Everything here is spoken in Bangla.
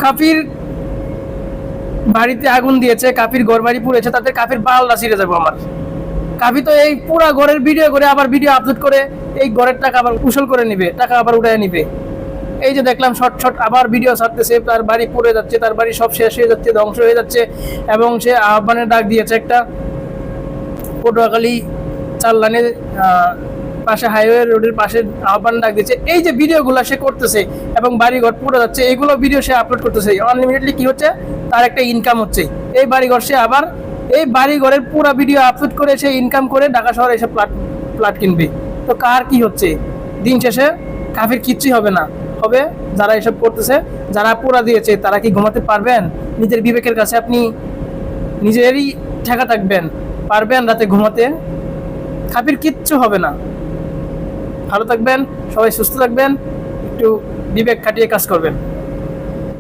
কাফির বাড়িতে আগুন দিয়েছে, কাফির ঘর বাড়ি পুড়েছে, তাদের কাফির বালটা ছিঁড়ে যাবো আমার। কাফি তো এই পুরা ঘরের ভিডিও করে আবার ভিডিও আপলোড করে এই ঘরের টাকা আবার কুশল করে নিবে, টাকা আবার উঠায় নিবে। এই যে দেখলাম শর্ট শর্ট আবার ভিডিও ছাড়তেছে, তার বাড়ি পুড়ে যাচ্ছে, তার বাড়ি সব শেষ হয়ে যাচ্ছে, ধ্বংস হয়ে যাচ্ছে, এবং সে আহ্বানের ডাক দিয়েছে একটা পটুয়াখালী চার লাইনের পাশে হাইওয়ে রোডের পাশে আহ্বান ডাক দিচ্ছে। এই যে ভিডিওগুলো সে করতেছে এবং বাড়িঘর পুড়ে যাচ্ছে, এইগুলো ভিডিও সে আপলোড করতেছে, আনলিমিটেডলি কি হচ্ছে, তার একটা ইনকাম হচ্ছে। এই বাড়িঘর সে আবার এই বাড়িঘরের পুরো ভিডিও আপলোড করে সে ইনকাম করে ঢাকা শহরে এসে প্লাট কিনবে। তো কার কি হচ্ছে? দিন শেষে কাফির কিচ্ছুই হবে না, হবে যারা এসব করতেছে, যারা পুরা দিয়েছে। তারা কি ঘুমাতে পারবেন? নিজের বিবেকের কাছে আপনি নিজেরই ঠেকা থাকবেন, পারবেন রাতে ঘুমাতে? কাফির কিচ্ছু হবে না। ভালো থাকবেন, সবাই সুস্থ থাকবেন, একটু বিবেক খাটিয়ে কাজ করবেন।